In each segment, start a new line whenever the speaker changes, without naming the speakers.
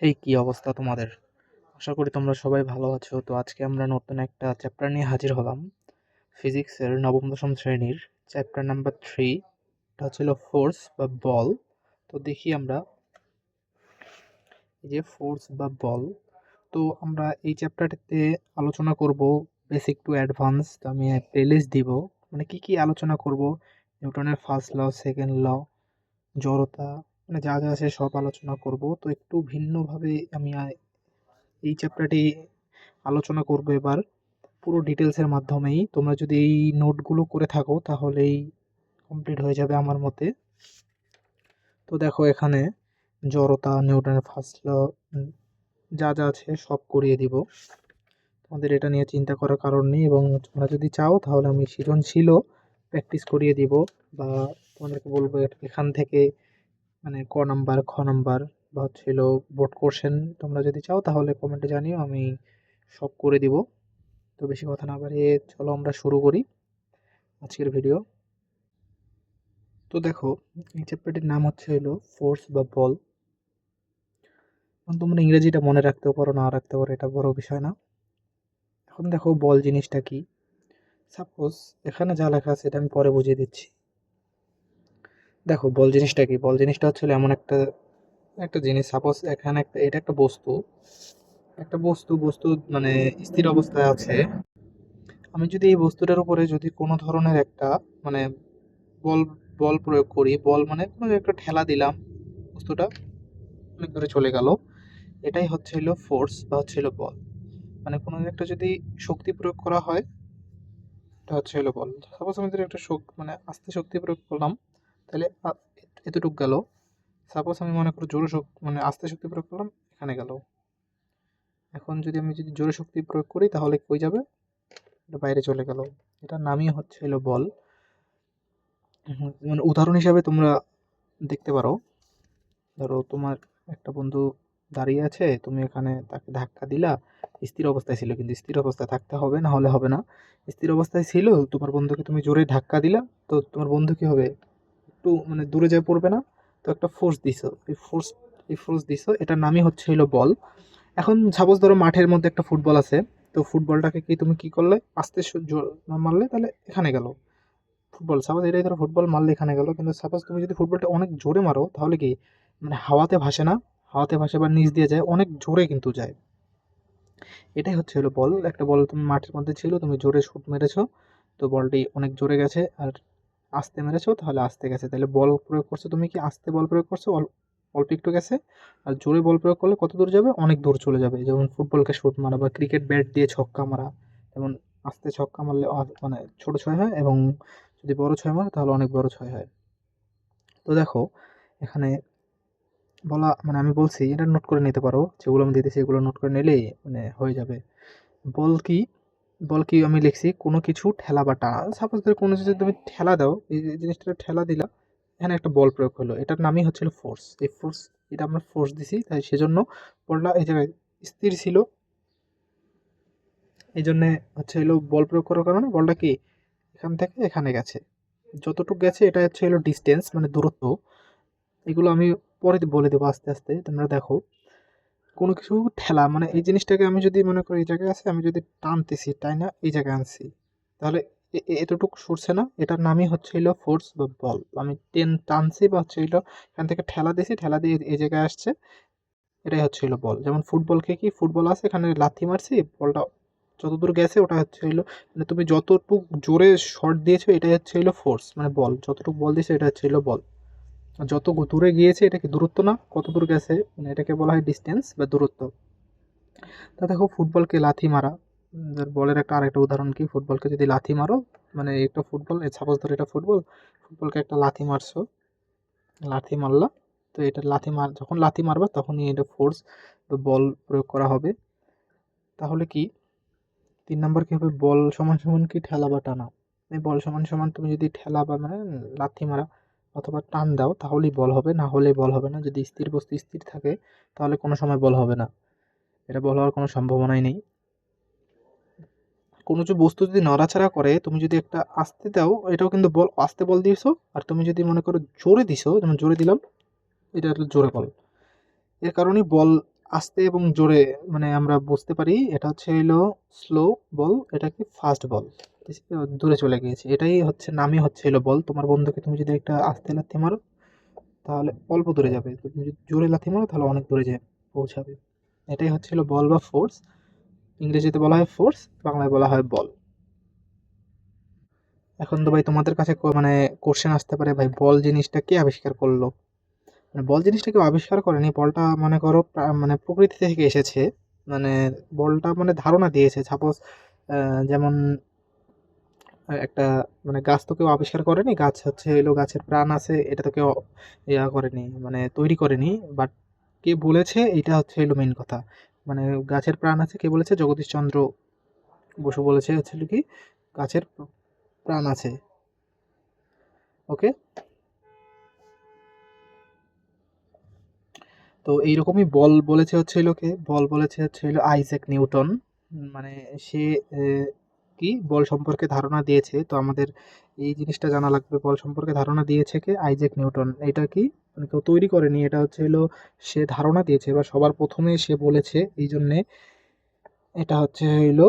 এই কি অবস্থা তোমাদের? আশা করি তোমরা সবাই ভালো আছো। তো আজকে আমরা নতুন একটা চ্যাপ্টার নিয়ে হাজির হলাম। ফিজিক্সের নবম দশম শ্রেণীর চ্যাপ্টার নাম্বার 3। এটা হচ্ছিল ফোর্স বা বল। তো দেখি আমরা এই যে ফোর্স বা বল, তো আমরা এই চ্যাপ্টারটিতে আলোচনা করব বেসিক টু অ্যাডভান্স। তো আমি প্লেলিস্ট দিব, মানে কি কি আলোচনা করব। নিউটনের ফার্স্ট ল, সেকেন্ড ল, জড়তা, মানে যা যা আছে সব আলোচনা করব। তো একটু ভিন্নভাবে আমি এই চ্যাপ্টারটি আলোচনা করব এবার পুরো ডিটেলসের মাধ্যমেই। তোমরা যদি এই নোটগুলো করে থাকো তাহলেই কমপ্লিট হয়ে যাবে আমার মতে। তো দেখো এখানে জড়তা, নিউটনের ফার্স্ট ল, যা যা আছে সব করিয়ে দিব। তোমাদের এটা নিয়ে চিন্তা করার কারণ নেই, এবং তোমরা যদি চাও তাহলে আমি সৃজনশীলও প্র্যাকটিস করিয়ে দিব, বা তোমাদেরকে বলবো এখান থেকে মানে ক নাম্বার, খ নাম্বার, বা হচ্ছিল বোর্ড কোশ্চেন। তোমরা যদি চাও তাহলে কমেন্টে জানিও, আমি সব করে দিব। তো বেশি কথা না বাড়িয়ে চলো আমরা শুরু করি আজকের ভিডিও। তো দেখো, এই চ্যাপ্টারটির নাম হচ্ছে হলো ফোর্স বা বল। এখন তোমরা ইংরেজিটা মনে রাখতেও পারো, না রাখতে পারো, এটা বড় বিষয় না। এখন দেখো বল জিনিসটা কি। সাপোজ এখানে যা লেখা আছে এটা আমি পরে বুঝিয়ে দিচ্ছি। দেখো বল জিনিসটা কি। বল জিনিসটা হচ্ছে এমন একটা একটা জিনিস। সাপোজ এখানে এটা একটা বস্তু, একটা বস্তু বস্তু মানে স্থির অবস্থায় আছে। আমি যদি এই বস্তুটার উপরে যদি কোনো ধরনের একটা মানে বল বল প্রয়োগ করি, বল মানে কোনো একটা ঠেলা দিলাম, বস্তুটা অনেক দূরে চলে গেল। এটাই হচ্ছে হলো ফোর্স বা হচ্ছে হলো বল। মানে কোনো একটা যদি শক্তি প্রয়োগ করা হয়, এটা হচ্ছে হলো বল। সাপোজ আমি যদি একটা মানে আস্তে শক্তি প্রয়োগ করলাম, তাহলে এতটুক গেল। সাপোজ আমি মনে করি জোরে মানে আস্তে শক্তি প্রয়োগ করলাম, এখানে গেল। এখন আমি যদি জোরে শক্তি প্রয়োগ করি তাহলে কই যাবে, এটা বাইরে চলে গেল। এটার নামই হচ্ছে হলো বল। মানে উদাহরণ হিসাবে তোমরা দেখতে পারো, ধরো তোমার একটা বন্ধু দাঁড়িয়ে আছে, তুমি এখানে তাকে ধাক্কা দিলা। স্থির অবস্থায় ছিল, কিন্তু স্থির অবস্থায় থাকতে হবে, না হলে হবে না। স্থির অবস্থায় ছিল, তোমার বন্ধুকে তুমি জোরে ধাক্কা দিলা, তো তোমার বন্ধু কি হবে, একটু মানে দূরে যায় পড়বে না? তো একটা ফোর্স দিছো, এই ফোর্স দিছো, এটার নামই হচ্ছে হলো বল। এখন সাপোজ ধরো মাঠের মধ্যে একটা ফুটবল আছে, তো ফুটবলটাকে কি তুমি কি করলে, আস্তে মারলে, তাহলে এখানে গেল ফুটবল। সাপোজ এটাই ধরো ফুটবল মারলে এখানে গেল, কিন্তু সাপোজ তুমি যদি ফুটবলটা অনেক জোরে মারো তাহলে কি, মানে হাওয়াতে ভাসে না, হাওয়াতে ভাসে বা নিচ দিয়ে যায়, অনেক জোরে কিন্তু যায়। এটাই হচ্ছে হলো বল। একটা বল তুমি মাঠের মধ্যে ছিল, তুমি জোরে শুট মেরেছো, তো বলটি অনেক জোরে গেছে। আর আস্তে মেরেছো তাহলে আস্তে গেছে। তাহলে বল প্রয়োগ করছো তুমি কি, আস্তে বল প্রয়োগ করছো, অল্প একটু গেছে। আর জোরে বল প্রয়োগ করলে কত দূর যাবে, অনেক দূর চলে যাবে। যেমন ফুটবলকে শুট মারা বা ক্রিকেট ব্যাট দিয়ে ছক্কা মারা, যেমন আস্তে ছক্কা মারলে মানে ছোট ছয় হয়, এবং যদি বড় ছয় মারে তাহলে অনেক বড় ছয় হয়। তো দেখো এখানে বলা, মানে আমি বলছি এটা নোট করে নিতে পারো, যেগুলো আমি দিতেছি এগুলো নোট করে নিলেই মানে হয়ে যাবে। বল কি, বল কি আমি লিখছি কোনো কিছু ঠেলা বা টানা। সাপোজ ধরো কোনো কিছু যদি তুমি ঠেলা দাও, এই যে জিনিসটা ঠেলা দিলা, এখানে একটা বল প্রয়োগ হলো, এটার নামই হচ্ছিল ফোর্স। এই ফোর্স, এটা আমরা ফোর্স দিছি, তাই সেজন্য বলটা এই জায়গায় স্থির ছিল। এই জন্যে হচ্ছে হলো বল প্রয়োগ করার কারণে বলটা কি এখান থেকে এখানে গেছে। যতটুকু গেছে এটা হচ্ছে হলো ডিস্টেন্স, মানে দূরত্ব। এগুলো আমি পরে বলে দেবো আস্তে আস্তে, তোমরা দেখো। কোনো কিছু ঠেলা মানে এই জিনিসটাকে আমি যদি মনে করি এই জায়গায় আছে, আমি যদি টানতেছি, তাই না এই জায়গায় আনছি, তাহলে এতটুকু সরছে না, এটার নামই হচ্ছে হলো ফোর্স বা বল। আমি টানছি বা হচ্ছে হলো এখান থেকে ঠেলা দিছি, ঠেলা দিয়ে এই জায়গায় আসছে, এটাই হচ্ছে হলো বল। যেমন ফুটবলকে কি, ফুটবল আছে এখানে লাথি মারছি, বলটা যতদূর গেছে ওটা হচ্ছে হলো, মানে তুমি যতটুকু জোরে শট দিয়েছো এটাই হচ্ছে হলো ফোর্স, মানে বল। যতটুকু বল দিয়েছো এটা হচ্ছে হলো বল। আর যত দূরে গিয়েছে এটা কি দূরত্ব না, কত দূর গেছে, মানে এটাকে বলা হয় ডিস্টেন্স বা দূরত্ব। তা দেখো ফুটবলকে লাথি মারা, বলের একটা আরেকটা উদাহরণ কি, ফুটবলকে যদি লাথি মারো, মানে একটা ফুটবল, সাপোজ ধরো এটা ফুটবল, ফুটবলকে একটা লাথি মারছো, লাথি মারলা, তো এটা যখন লাথি মারবা তখনই এটা ফোর্স বা বল প্রয়োগ করা হবে। তাহলে কি 3 নাম্বার কি হবে, বল সমান সমান কি ঠেলা বা টানা। এই বল সমান সমান তুমি যদি ঠেলা বা মানে লাথি মারা অথবা টান দাও তাহলেই বল হবে, না হলে বল হবে না। যদি স্থির বস্তু স্থির থাকে তাহলে কোনো সময় বল হবে না, এটা বল হওয়ার কোনো সম্ভাবনাই নেই। কোনো যে বস্তু যদি নড়াচড়া করে, তুমি যদি একটা আস্তে দাও, এটাও কিন্তু বল, আস্তে বল দিয়েছো। আর তুমি যদি মনে করো জোরে দিছো, যেমন জোরে দিলাম, এটা হলো জোরে বল। এর কারণেই বল আস্তে এবং জোরে মানে আমরা বুঝতে পারি এটা হচ্ছে হইলো স্লো বল, এটা কি ফাস্ট বল, দূরে চলে গিয়েছে, এটাই হচ্ছে নামই হচ্ছে হলো বল। তোমার বন্ধুকে তুমি যদি একটা আস্তে লাথি মারো তাহলে অল্প দূরে যাবে, তুমি যদি জোরে লাথি মারো তাহলে অনেক দূরে যে পৌঁছাবে। এটাই হচ্ছে হলো বল বা ফোর্স। ইংরেজিতে বলা হয় ফোর্স, বাংলায় বলা হয় বল। এখন তো ভাই তোমাদের কাছে মানে কোশ্চেন আসতে পারে, ভাই বল জিনিসটা কে আবিষ্কার করলো? মানে বল জিনিসটা কেউ আবিষ্কার করেনি, বলটা মনে করো মানে প্রকৃতি থেকে এসেছে। মানে বলটা মানে ধারণা দিয়েছে, সাপোজ যেমন একটা মানে গাছ তো কেউ আবিষ্কার করেনি, গাছ হচ্ছে এলো গাছের প্রাণ আছে এটা তো কেউ ইয়া করেনি মানে তৈরি করেনি, বাট কে বলেছে এটা হচ্ছে এলো মেইন কথা। মানে গাছের প্রাণ আছে কে বলেছে? জগদীশ চন্দ্র বসু বলেছে হচ্ছে কি গাছের প্রাণ আছে। ওকে, তো এইরকমই বল বলেছে হচ্ছে হলো কে? বল বলেছে হচ্ছে হলো আইজ্যাক নিউটন। মানে সে কি বল সম্পর্কে ধারণা দিয়েছে, তো আমাদের এই জিনিসটা জানা লাগবে, বল সম্পর্কে ধারণা দিয়েছে কে? Isaac Newton. এটা কি মানে কেউ তৈরি করেনি, এটা হচ্ছে হলো সে ধারণা দিয়েছে বা সবার প্রথমে সে বলেছে, এই জন্যে এটা হচ্ছে হইলো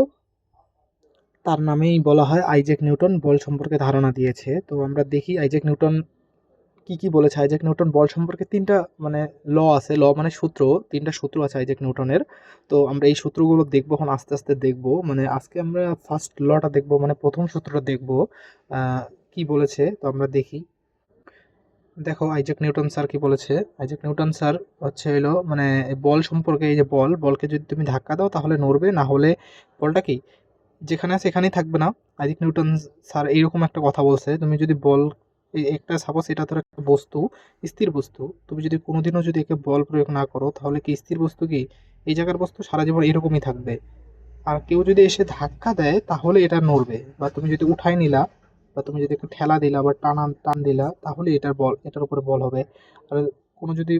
তার নামেই বলা হয় আইজ্যাক নিউটন বল সম্পর্কে ধারণা দিয়েছে। তো আমরা দেখি আইজ্যাক নিউটন কি কি বলেছে। আইজ্যাক নিউটন বল সম্পর্কে তিনটা মানে ল আছে, ল মানে সূত্র, তিনটা সূত্র আছে আইজ্যাক নিউটনের। তো আমরা এই সূত্রগুলো দেখবো এখন আস্তে আস্তে দেখবো। মানে আজকে আমরা ফার্স্ট লটা দেখবো, মানে প্রথম সূত্রটা দেখবো আহ, কি বলেছে, তো আমরা দেখি। দেখো আইজ্যাক নিউটন স্যার কি বলেছে। আইজ্যাক নিউটন স্যার হচ্ছে হলো মানে এই বল সম্পর্কে, এই যে বলকে যদি তুমি ধাক্কা দাও তাহলে নড়বে, না হলে বলটা কি যেখানে আছে এখানেই থাকবে না। আইজ্যাক নিউটন স্যার এইরকম একটা কথা বলছে, তুমি যদি বল একটা সাপোজ এটা ধর একটা বস্তু, স্থির বস্তু, তুমি যদি কোনোদিনও যদি একে বল প্রয়োগ না করো তাহলে কি স্থির বস্তু কি এই জায়গার বস্তু সারা জীবন এরকমই থাকবে। আর কেউ যদি এসে ধাক্কা দেয় তাহলে এটা নড়বে, বা তুমি যদি উঠাই নিলা বা তুমি যদি একটু ঠেলা দিলা বা টান দিলা তাহলে এটার বল, এটার উপরে বল হবে। আর কোনো যদি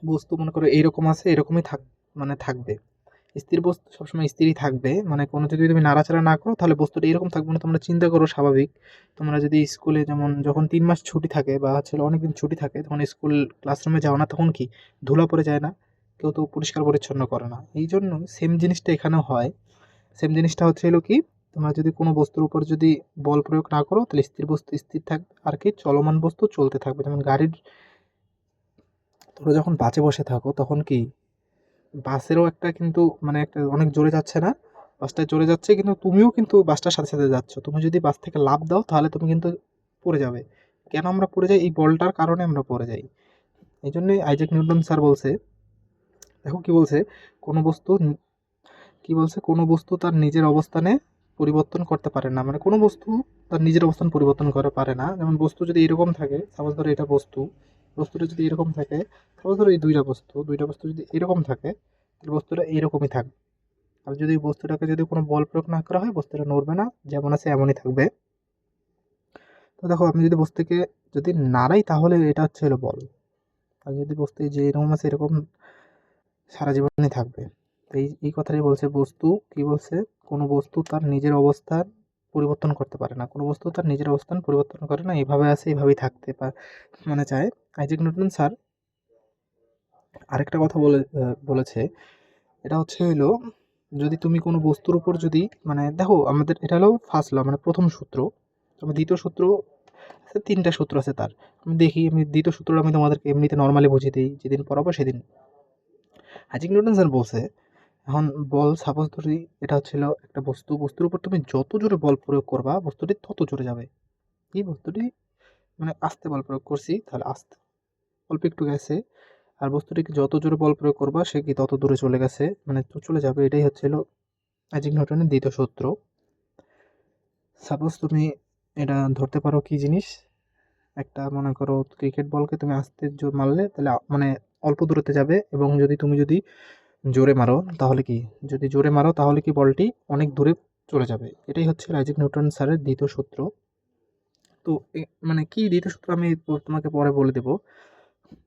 বস্তু মনে করো এইরকম আছে এরকমই মানে থাকবে, স্থির বস্তু সবসময় স্থিরই থাকবে, মানে কোনো যদি তুমি নাড়াচাড়া না করো তাহলে বস্তুটা এরকম থাকবে না। তোমরা চিন্তা করো স্বাভাবিক, তোমরা যদি স্কুলে যেমন যখন 3 মাস ছুটি থাকে বা হচ্ছে অনেকদিন ছুটি থাকে তখন স্কুল ক্লাসরুমে যাও না, তখন কি ধুলা পড়ে যায় না? কেউ তো পরিষ্কার পরিচ্ছন্ন করে না। এই জন্য সেম জিনিসটা এখানেও হয়। সেম জিনিসটা হচ্ছে হলো কি, তোমরা যদি কোনো বস্তুর উপর যদি বল প্রয়োগ না করো তাহলে স্থির বস্তু স্থির থাকবে, আর কি চলমান বস্তু চলতে থাকবে। যেমন গাড়ির, তোমরা যখন বাসে বসে থাকো তখন কি বাসেরও একটা কিন্তু মানে একটা অনেক জোরে যাচ্ছে না, বাসটা জোরে যাচ্ছে কিন্তু তুমিও কিন্তু বাসটার সাথে সাথে যাচ্ছ, তুমি যদি বাস থেকে লাফ দাও তাহলে তুমি কিন্তু পড়ে যাবে। কেন আমরা পড়ে যাই? এই বলটার কারণে আমরা পড়ে যাই। এই জন্যই আইজ্যাক নিউটন স্যার বলছে, দেখো কি বলছে, কোনো বস্তু কি বলছে, কোনো বস্তু তার নিজের অবস্থানে পরিবর্তন করতে পারে না। মানে কোনো বস্তু তার নিজের অবস্থান পরিবর্তন করে পারে না। যেমন বস্তু যদি এরকম থাকে, সাপোজ ধরো এটা বস্তু, বস্তুটা যদি এরকম থাকে, সাপোজ ধরো এই দুইটা বস্তু যদি এরকম থাকে তাহলে বস্তুটা এরকমই থাকবে। আর যদি বস্তুটাকে যদি কোনো বল প্রয়োগ না করা হয় বস্তুটা নড়বে না, যেমন আছে এমনই থাকবে। তো দেখো আমি যদি বস্তুকে যদি নাড়াই তাহলে এটা হচ্ছে হলো বল, আর যদি বস্তু এই যে এরকম আছে এরকম সারা জীবনই থাকবে। তো এই কথাটাই বলছে, বস্তু কি বলছে, কোনো বস্তু তার নিজের অবস্থান পরিবর্তন করতে পারে না, কোনো বস্তু তার নিজের অবস্থান পরিবর্তন করে না, এইভাবে আছে এইভাবেই থাকতে মানে চায়। আইজ্যাক নিউটন স্যার আরেকটা কথা বলেছে, এটা হচ্ছে হইলো যদি তুমি কোনো বস্তুর উপর যদি মানে দেখো আমাদের এটা হলো ফার্স্ট ল মানে প্রথম সূত্র। তবে দ্বিতীয় সূত্র আছে, তিনটা সূত্র আছে তার। আমি দ্বিতীয় সূত্রটা আমি তোমাদেরকে এমনিতে নর্মালি বুঝিয়ে দিই, যেদিন পড়াবো সেদিন। আইজ্যাক নিউটন স্যার বলছে, এখন বল সাপোজ ধরি এটা হচ্ছিল একটা বস্তু, বস্তুর উপর তুমি যত জোরে বল প্রয়োগ করবা বস্তুটি তত জোরে যাবে। এই বস্তুটি মানে আস্তে বল প্রয়োগ করছি তাহলে আস্তে অল্প একটু গেছে, আর বস্তুটিকে যত জোরে বল প্রয়োগ করবা সে কি তত দূরে চলে গেছে, মানে তো চলে যাবে। এটাই হচ্ছিল আইজ্যাক নিউটনের দ্বিতীয় সূত্র। সাপোজ তুমি এটা ধরতে পারো কি জিনিস, একটা মনে করো ক্রিকেট বলকে তুমি আস্তে মারলে তাহলে মানে অল্প দূরত্বে যাবে, এবং যদি জোরে মারো তাহলে কি, যদি জোরে মারো তাহলে কি বলটি অনেক দূরে চলে যাবে। এটাই হচ্ছে আইজ্যাক নিউটন স্যারের দ্বিতীয় সূত্র। তো মানে কি দ্বিতীয় সূত্র আমি তোমাকে পরে বলে দেব।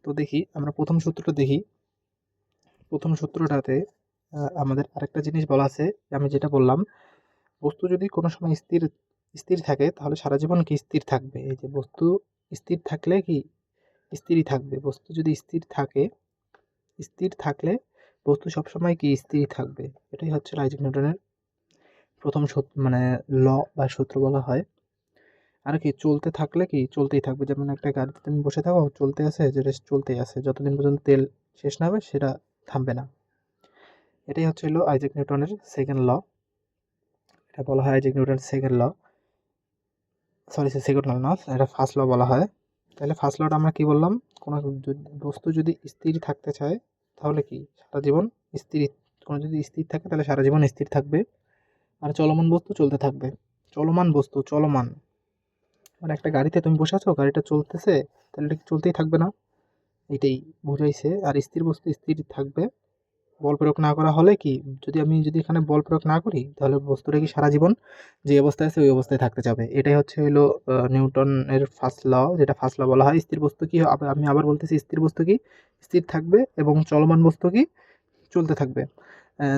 তো দেখি আমরা প্রথম সূত্রটা দেখি। প্রথম সূত্রটাতে আমাদের আরেকটা জিনিস বলা আছে, আমি যেটা বললাম, বস্তু যদি কোনো সময় স্থির স্থির থাকে তাহলে সারা জীবন কি স্থির থাকবে। এই যে বস্তু স্থির থাকলে কি স্থিরই থাকবে, বস্তু যদি স্থির থাকে, স্থির থাকলে বস্তু সবসময় কি স্থির থাকবে। এটাই হচ্ছে আইজ্যাক নিউটনের প্রথম মানে ল বা সূত্র বলা হয়। আর কি চলতে থাকলে কি চলতেই থাকবে, যেমন একটা গাড়িতে তুমি বসে থাকো, চলতে আছে, যেটা চলতেই আছে, যতদিন পর্যন্ত তেল শেষ না হবে সেটা থামবে না। এটাই হচ্ছে হলো আইজ্যাক নিউটনের সেকেন্ড ল। এটা বলা হয় আইজ্যাক নিউটনের second law, sorry second law না, এটা ফার্স্ট ল বলা হয়। তাহলে ফার্স্ট লটা আমরা কি বললাম, কোনো বস্তু যদি স্থির থাকতে চায় তাহলে কি সারা জীবন স্থির, কোনো যদি স্থির থাকে তাহলে সারা জীবন স্থির থাকবে, আর চলমান বস্তু চলতে থাকবে। চলমান বস্তু চলমান মানে একটা গাড়িতে তুমি বসে আছো, গাড়িটা চলতেছে, তাহলে এটা কি চলতেই থাকবে না, এটাই বুঝাইছে। আর স্থির বস্তু স্থির থাকবে, বল প্রয়োগ না করা হলে কি, যদি এখানে বল প্রয়োগ না করি তাহলে বস্তুটা কি সারা জীবন যে অবস্থায় আছে ওই অবস্থায় থাকতে যাবে। এটাই হচ্ছে হলো নিউটনের ফার্স্ট ল, যেটা ফার্স্ট ল বলা হয়। স্থির বস্তু কি, আমি আবার বলতেছি, স্থির বস্তু কি স্থির থাকবে এবং চলমান বস্তু কি চলতে থাকবে।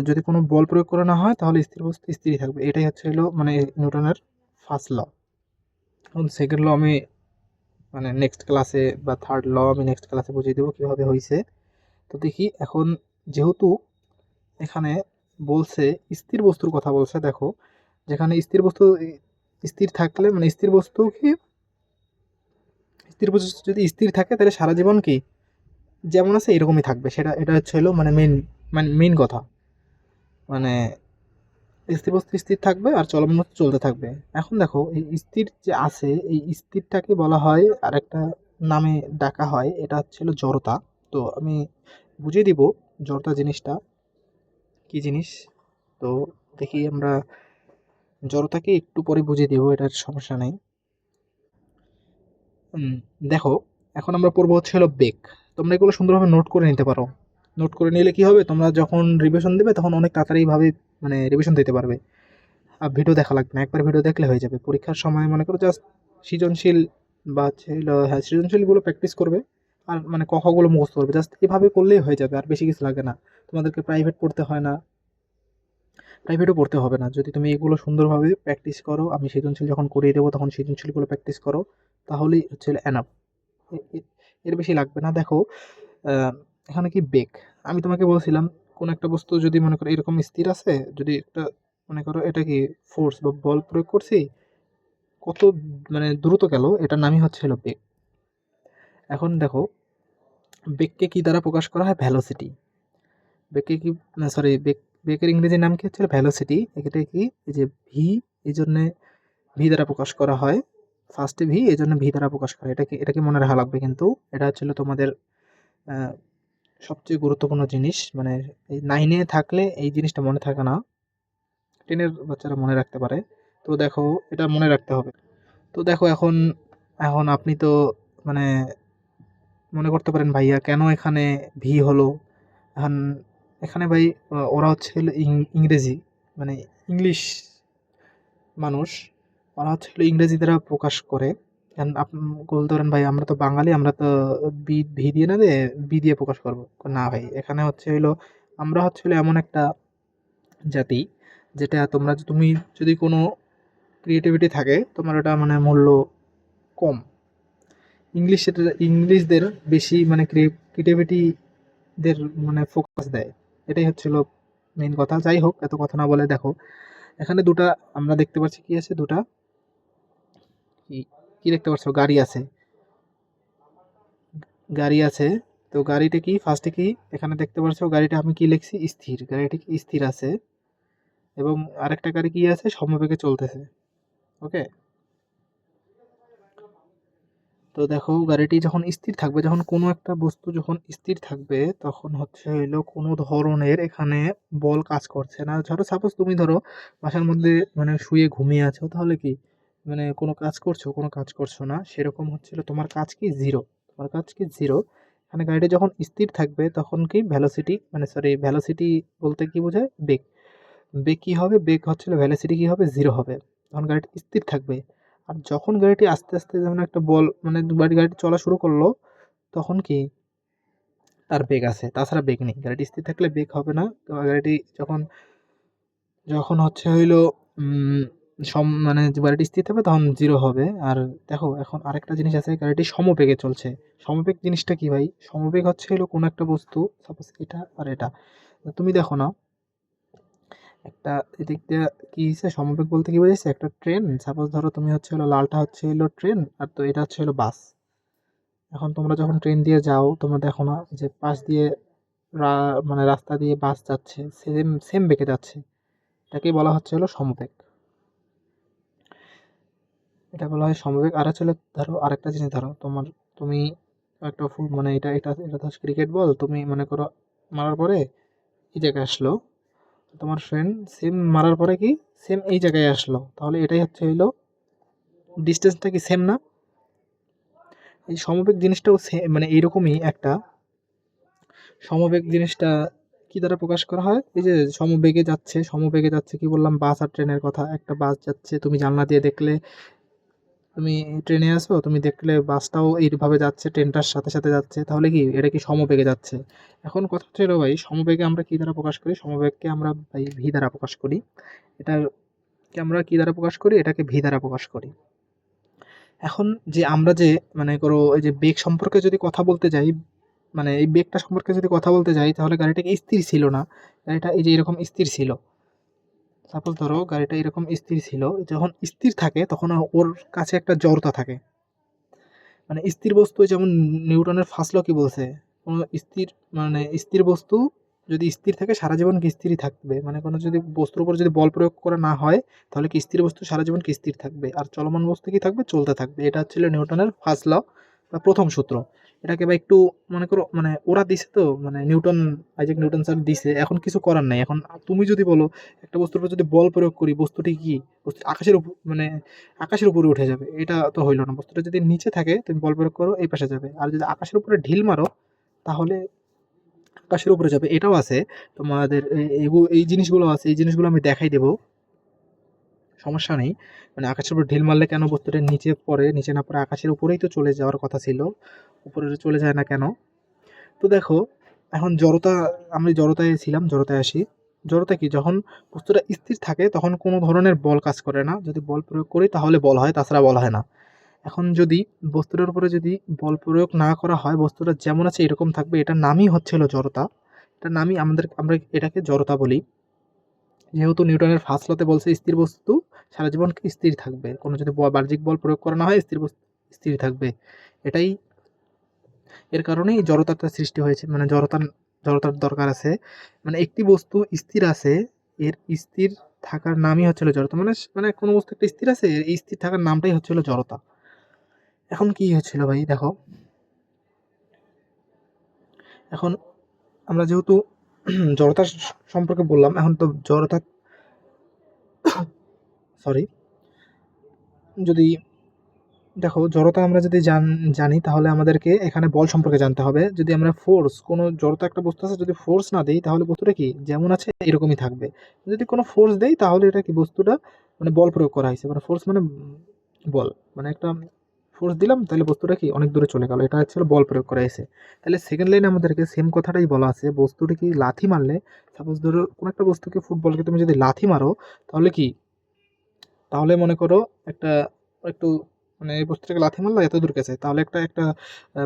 যদি কোনো বল প্রয়োগ করা না হয় তাহলে স্থির বস্তু স্থিরই থাকবে। এটাই হচ্ছে হলো মানে নিউটনের ফার্স্ট ল। এখন সেকেন্ড ল আমি মানে নেক্সট ক্লাসে, বা থার্ড ল আমি নেক্সট ক্লাসে বুঝিয়ে দেবো কীভাবে হয়েছে। তো দেখি এখন, যেহেতু এখানে বলছে স্থির বস্তুর কথা বলছে, দেখো যেখানে স্থির বস্তু স্থির থাকলে মানে স্থির বস্তু কি, স্থির বস্তু যদি স্থির থাকে তাহলে সারা জীবন কি যেমন আছে এরকমই থাকবে, এটা হচ্ছে হলো মানে মেইন কথা। মানে স্থির বস্তু স্থির থাকবে আর চলমান বস্তু চলতে থাকবে। এখন দেখো এই স্থির যে আছে, এই স্থিরটাকে বলা হয় আর একটা নামে ডাকা হয়, এটা হচ্ছে হলো জড়তা। তো আমি বুঝিয়ে দিব জড়তা জিনিসটা কি জিনিস। তো দেখি আমরা জড়তাকে একটু পরে বুঝিয়ে দিব, এটার সমস্যা নেই। দেখো এখন আমরা পড়বো হচ্ছে হলো বেগ। তোমরা এগুলো সুন্দরভাবে নোট করে নিতে পারো। নোট করে নিলে কি হবে, তোমরা যখন রিভিশন দেবে তখন অনেক তাড়াতাড়ি ভাবে মানে রিভিশন দিতে পারবে। আর ভিডিও দেখা লাগবে না, একবার ভিডিও দেখলে হয়ে যাবে। পরীক্ষার সময় মনে করো জাস্ট সৃজনশীল বা হচ্ছে হলো হ্যাঁ সৃজনশীলগুলো প্র্যাকটিস করবে, আর মানে কখগুলো মুখস্থ করবে, জাস্ট এভাবে করলেই হয়ে যাবে, আর বেশি কিছু লাগে না। তোমাদেরকে প্রাইভেট পড়তে হয় না, প্রাইভেটও পড়তে হবে না। যদি তুমি এগুলো সুন্দরভাবে প্র্যাকটিস করো, আমি সৃজনশীল যখন করিয়ে দেবো তখন সৃজনশীলগুলো প্র্যাকটিস করো, তাহলেই হচ্ছে এনাফ, এর বেশি লাগবে না। দেখো আহ, এখানে কি বেগ, আমি তোমাকে বলছিলাম কোন একটা বস্তু যদি মনে করো এরকম স্থির আছে, যদি একটা মনে করো এটা কি ফোর্স বা বল প্রয়োগ করছি, কত মানে দ্রুত গেল, এটার নামই হচ্ছে হলো বেগ। এখন দেখো বেগকে কি দ্বারা প্রকাশ করা হয়, ভ্যালোসিটি। বেগকে কি, সরি বেগের ইংরেজি নাম কি হচ্ছে ভ্যালোসিটি। এটা কি, এই যে ভি, এই জন্যে ভি দ্বারা প্রকাশ করা হয়, ফার্স্টে ভি, এই জন্য ভি দ্বারা প্রকাশ করা। এটাকে মনে রাখা লাগবে কিন্তু। এটা হচ্ছিল তোমাদের আহ, সবচেয়ে গুরুত্বপূর্ণ জিনিস। মানে এই 9-এ থাকলে এই জিনিসটা মনে থাকে না, 10-এর বাচ্চারা মনে রাখতে পারে। তো দেখো এটা মনে রাখতে হবে। তো দেখো এখন, আপনি তো মানে মনে করতে পারেন ভাইয়া কেন এখানে ভি হলো। এখন এখানে ভাই ওরা হচ্ছে হলো ইংরেজি মানে ইংলিশ মানুষ, ওরা হচ্ছে হলো ইংরেজি দ্বারা প্রকাশ করে। এখন আপনি বলতে পারেন ভাই আমরা তো বাঙালি, আমরা তো ভি দিয়ে না দিয়ে বি দিয়ে প্রকাশ করবো। না ভাই, এখানে হচ্ছে হলো আমরা হচ্ছে হলো এমন একটা জাতি, যেটা তুমি যদি কোনো ক্রিয়েটিভিটি থাকে তোমার ওটা মানে মূল্য কম। ইংলিশের ইংলিশদের বেশি মানে ক্রিয়েটিভিটিদের মানে ফোকাস দেয়, এটাই হচ্ছিল মেইন কথা। যাই হোক, এত কথা না বলে দেখো এখানে দুটা আমরা দেখতে পাচ্ছি, কি আছে দুটা, কি কি দেখতে পাচ্ছ, গাড়ি আছে, গাড়ি আছে। তো গাড়িটা কি ফার্স্টে কি এখানে দেখতে পাচ্ছ, গাড়িটা আমি কি লিখছি, স্থির, গাড়িটা কি স্থির আছে, এবং আরেকটা গাড়ি কি আছে, সমবেগে চলতেছে। ওকে, তো দেখো গাড়িটি যখন স্থির থাকবে, যখন কোনো একটা বস্তু যখন স্থির থাকবে তখন হচ্ছে হলো কোনো ধরনের এখানে বল কাজ করছে না। ধরো সাপোজ তুমি ধরো বাসার মধ্যে মানে শুয়ে ঘুমিয়ে আছো, তাহলে কি মানে কোনো কাজ করছো না, সেরকম হচ্ছিল তোমার কাজ কি জিরো, তোমার কাজ কি জিরো। এখানে গাড়িটা যখন স্থির থাকবে তখন কি ভ্যালোসিটি, মানে সরি ভ্যালোসিটি বলতে কি বোঝায়, বেগ। বেগ কি হবে, বেগ হচ্ছিল ভ্যালোসিটি কি হবে, জিরো হবে, তখন গাড়িটি স্থির থাকবে। আর যখন গাড়িটি আস্তে আস্তে যেমন একটা বল মানে দুবার গাড়িটি চলা শুরু করলো, তখন কি তার বেগ আছে, তাছাড়া বেগ নেই। গাড়িটি স্থির থাকলে বেগ হবে না। তো গাড়িটি যখন যখন হচ্ছে হইলো মানে যে গাড়িটি স্থির থাকবে তখন 0 হবে। আর দেখো এখন আরেকটা জিনিস আছে, গাড়িটি সমবেগে চলছে। সমবেগ জিনিসটা কি ভাই? সমবেগ হচ্ছে হলো কোনো একটা বস্তু, সাপোজ এটা আর এটা। তুমি দেখো না, একটা এদিক দিয়ে কি হইছে, সমবেগ বলতে কি বোঝাইছে? একটা ট্রেন, সাপোজ ধরো তুমি হচ্ছে হলো লালটা হচ্ছে হলো ট্রেন, আর তো এটা হচ্ছে হলো বাস। এখন তোমরা যখন ট্রেন দিয়ে যাও, তোমরা দেখো না যে পাশ দিয়ে মানে রাস্তা দিয়ে বাস যাচ্ছে, সেম সেম বেগে যাচ্ছে। এটাকেই বলা হচ্ছে হলো সমবেগ। এটা বলা হয় সমবেগ। আর হচ্ছে হলো ধরো আরেকটা জিনিস, ধরো তুমি একটা মানে এটা তো ক্রিকেট বল, তুমি মনে করো মারার পরে এই জায়গায় আসলো, তোমার ফ্রেন্ড সেম মারার পরে কি সেম এই জায়গায় আসলো, তাহলে এটাই হচ্ছে হইলো ডিস্টেন্সটা কি সেম না? এই সমবেগ জিনিসটাও মানে এইরকমই একটা। সমবেগ জিনিসটা কি দ্বারা প্রকাশ করা হয়? এই যে সমবেগে যাচ্ছে কি বললাম, বাস আর ট্রেনের কথা। একটা বাস যাচ্ছে, তুমি জানলা দিয়ে দেখলে, তুমি ট্রেনে আছো, তুমি দেখলে বাসটাও এইভাবে যাচ্ছে, ট্রেনটার সাথে সাথে যাচ্ছে, তাহলে কি এটা কি সমবেগে যাচ্ছে? এখন কথা হচ্ছে হলো ভাই, সমবেগে আমরা কি দ্বারা প্রকাশ করি? সমবেগকে আমরা ভাই ভি দ্বারা প্রকাশ করি। এটার কে আমরা কি দ্বারা প্রকাশ করি? এটাকে ভি দ্বারা প্রকাশ করি। এখন যে আমরা যে মানে করো এই যে বেগ সম্পর্কে যদি কথা বলতে যাই, মানে এই বেগটা সম্পর্কে যদি কথা বলতে যাই, তাহলে গাড়িটা কি স্থির ছিল না? গাড়িটা এই যে এরকম স্থির ছিল। সাপোজ ধরো গাড়িটা এরকম স্থির ছিল, যখন স্থির থাকে তখন ওর কাছে একটা জড়তা থাকে। মানে স্থির বস্তু, যেমন নিউটনের ফার্স্ট ল কি বলছে? কোনো স্থির মানে স্থির বস্তু যদি স্থির থাকে সারা জীবন কি স্থিরই থাকবে, মানে কোনো যদি বস্তুর উপর যদি বল প্রয়োগ করা না হয়, তাহলে কি স্থির বস্তু সারা জীবন কি স্থির থাকবে, আর চলমান বস্তু কি থাকবে? চলতে থাকবে। এটা হচ্ছিল নিউটনের ফার্স্ট ল বা প্রথম সূত্র। এটাকে বা একটু মনে করো, মানে ওরা দিছে তো, মানে আইজাক নিউটন স্যার দিছে, এখন কিছু করার নাই। এখন তুমি যদি বলো একটা বস্তুর উপর যদি বল প্রয়োগ করি, বস্তুটি কি বস্তু আকাশের উপর, মানে আকাশের উপরে উঠে যাবে, এটা তো হইল না। বস্তুটা যদি নিচে থাকে তুমি বল প্রয়োগ করো এই পাশে যাবে, আর যদি আকাশের উপরে ঢিল মারো তাহলে আকাশের উপরে যাবে। এটাও আছে তোমাদের, এই জিনিসগুলো আছে, এই জিনিসগুলো আমি দেখাই দেবো, সমস্যা নেই। মানে আকাশের উপর ঢিল মারলে কেন বস্তুটা নিচে পড়ে, নিচে না পড়ে আকাশের উপরেই তো চলে যাওয়ার কথা ছিল, উপরে চলে যায় না কেন? তো দেখো এখন জড়তা, আমি জড়তায় ছিলাম, জড়তায় আসি। জড়তা কি? যখন বস্তুটা স্থির থাকে তখন কোনো ধরনের বল কাজ করে না, যদি বল প্রয়োগ করি তাহলে বল হয়, তাছাড়া বল হয় না। এখন যদি বস্তুটার উপরে যদি বল প্রয়োগ না করা হয়, বস্তুটা যেমন আছে এরকম থাকবে, এটার নামই হচ্ছে হলো জড়তা। এটার নামই আমরা এটাকে জড়তা বলি। যেহেতু নিউটনের ফার্স্ট লতে বলছে স্থির বস্তু সারা জীবন স্থির থাকবে, কোনো যদি বাহ্যিক বল প্রয়োগ করা না হয় স্থির বস্তু স্থির থাকবে। এটাই, এর কারণেই জড়তাটা সৃষ্টি হয়েছে, মানে জড়তার দরকার আছে। মানে একটি বস্তু স্থির আছে, এর স্থির থাকার নামই হচ্ছে হলো জড়তা। মানে মানে কোনো বস্তু একটা স্থির আছে, এর স্থির থাকার নামটাই হচ্ছে হলো জড়তা। এখন কি হচ্ছিল ভাই দেখো, এখন আমরা যেহেতু জড়তা সম্পর্কে বললাম, এখন তো জড়তা, সরি, যদি দেখো জড়তা আমরা যদি জানি তাহলে আমাদেরকে এখানে বল সম্পর্কে জানতে হবে। যদি আমরা ফোর্স, কোনো জড়তা একটা বস্তু আছে, যদি ফোর্স না দেই তাহলে বস্তুটা কি যেমন আছে এরকমই থাকবে। যদি কোনো ফোর্স দেই তাহলে এটা কি বস্তুটা মানে বল প্রয়োগ করা হয়েছে, মানে ফোর্স মানে বল, মানে একটা ফোর্স দিলাম তাহলে বস্তুটা কি অনেক দূরে চলে গেল, এটা হচ্ছে বল প্রয়োগ করা হয়েছে। তাহলে সেকেন্ড লাইনে আমাদেরকে সেম কথাটাই বলা আছে, বস্তুটি কি লাথি মারলে, সাপোজ ধরো কোনো একটা বস্তুকে, ফুটবলকে তুমি যদি লাথি মারো, তাহলে কি, তাহলে মনে করো একটা একটু মানে এই বস্তুটাকে লাথি মারলো এত দূর গেছে, তাহলে একটা একটা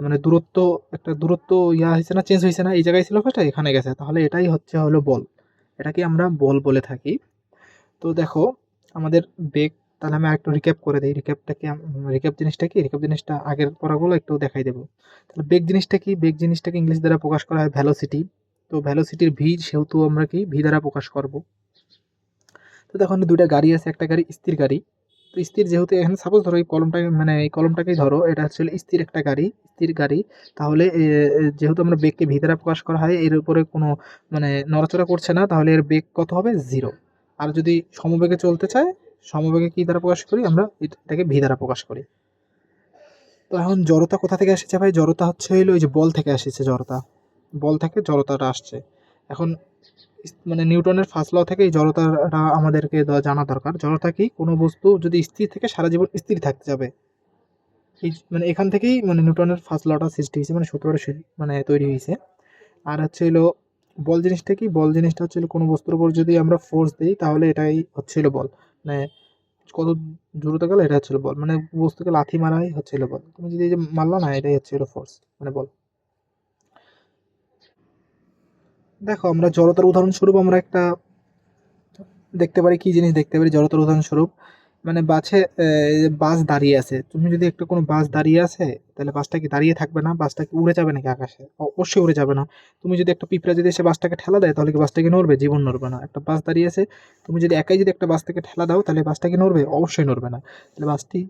মানে দূরত্ব, একটা দূরত্ব হয়েছে না, চেঞ্জ হয়েছে না, এই জায়গায় ছিল ফার্স্টে এখানে গেছে, তাহলে এটাই হচ্ছে হলো বল। এটাকে আমরা বল বলে থাকি। তো দেখো আমাদের বেগ, তাহলে আমি আরেকটু রিক্যাপ করে দিই। রিক্যাপ জিনিসটা আগের পড়াগুলো একটু দেখাই দেবো। তাহলে বেগ জিনিসটা কি? বেগ জিনিসটাকে ইংলিশ দ্বারা প্রকাশ করা হয় ভ্যালোসিটি। তো ভ্যালোসিটির ভি, সেহেতু আমরা কি ভি দ্বারা প্রকাশ করব। তো দেখো দুইটা গাড়ি আছে, একটা গাড়ি স্থির গাড়ি। তো স্থির যেহেতু, এখানে সাপোজ ধরো এই কলমটাকে, মানে এই কলমটাকেই ধরো, এটা হচ্ছে স্থির একটা গাড়ি, স্থির গাড়ি। তাহলে যেহেতু আমরা বেগকে ভি দ্বারা প্রকাশ করা হয়, এর উপরে কোনো মানে নড়াচড়া করছে না, তাহলে এর বেগ কত হবে? 0। আর যদি সমবেগে চলতে চায়, সমবেগে কি দ্বারা প্রকাশ করি আমরা? এটাকে ভি দ্বারা প্রকাশ করি। তো এখন জড়তা কোথা থেকে এসেছে ভাই? জড়তা হচ্ছে হইলো ওই যে বল থেকে এসেছে জড়তা, বল থেকে জড়তাটা আসছে। এখন মানে নিউটনের ফার্স্ট ল থেকে এই জড়তাটা আমাদেরকে জানা দরকার। জড়তা কি? কোনো বস্তু যদি স্থির থেকে সারা জীবন স্থির থাকতে যাবে, এই মানে এখান থেকেই মানে নিউটনের ফার্স্ট লটা সৃষ্টি হয়েছে, মানে সূত্রটা মানে তৈরি হয়েছে। আর হচ্ছে হলো বল জিনিসটা কি? বল জিনিসটা হচ্ছে হলো কোনো বস্তুর উপর যদি আমরা ফোর্স দিই তাহলে এটাই হচ্ছে হলো বল। মানে কত দ্রুত গেল এটা হচ্ছিল বল, মানে বস্তুকে লাথি মারাই হচ্ছিল বল। তুমি যদি এই যে মারলা না, এটাই হচ্ছিল ফোর্স, মানে বল। দেখো আমরা জড়তার উদাহরণস্বরূপ আমরা একটা দেখতে পারি, কি জিনিস দেখতে পারি জড়তার উদাহরণস্বরূপ, মানে এই যে বাস দাঁড়িয়ে আছে, তুমি যদি একটা কোনো বাস দাঁড়িয়ে আছে, তাহলে বাসটা কি দাঁড়িয়ে থাকবে না? বাসটা কি উড়ে যাবে নাকি আকাশে? অবশ্যই উড়ে যাবে না। তুমি যদি একটা পিঁপড়া যদি এসে বাসটাকে ঠেলা দেয়, তাহলে কি বাসটাকে নড়বে? জীবন নড়বে না। একটা বাস দাঁড়িয়ে আছে, তুমি যদি একাই যদি একটা বাস থেকে ঠেলা দাও, তাহলে বাসটা কি নড়বে? অবশ্যই নড়বে না। তাহলে বাসটি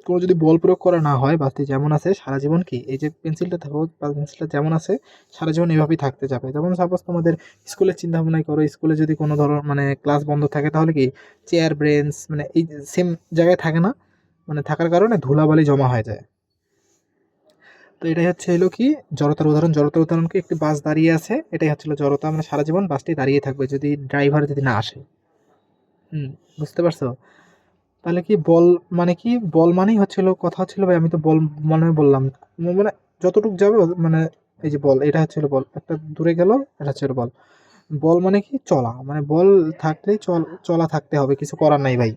কোনো যদি বল প্রয়োগ করা না হয়, বাসটি যেমন আছে সারা জীবন কি, এই যে পেন্সিলটা থাকো বা পেন্সিলটা যেমন আছে সারা জীবন এভাবেই থাকতে যাবে। যেমন সাপোজ তোমাদের স্কুলের চিন্তা ভাবনাই করো, স্কুলে যদি কোনো ধরো মানে ক্লাস বন্ধ থাকে, তাহলে কি চেয়ার ব্রেঞ্চ মানে এই সেম জায়গায় থাকে না, মানে থাকার কারণে ধুলাবালি জমা হয়ে যায়। তো এটাই হচ্ছে হলো কি জড়তার উদাহরণ। জড়তার উদাহরণ কি, একটি বাস দাঁড়িয়ে আছে, এটাই হচ্ছিল জড়তা, মানে সারা জীবন বাসটি দাঁড়িয়ে থাকবে যদি ড্রাইভার যদি না আসে। হুম, বুঝতে পারছো? তাহলে কি বল মানে কি, বল মানেই হচ্ছিল, কথা হচ্ছিল ভাই, আমি তো বল মানে বললাম, মানে যতটুকু যাবে মানে এই যে বল, এটা হচ্ছিল বল, একটা দূরে গেল, এটা হচ্ছিল বল। বল মানে কি চলা, মানে বল থাকলেই চলা থাকতে হবে, কিছু করার নাই ভাই।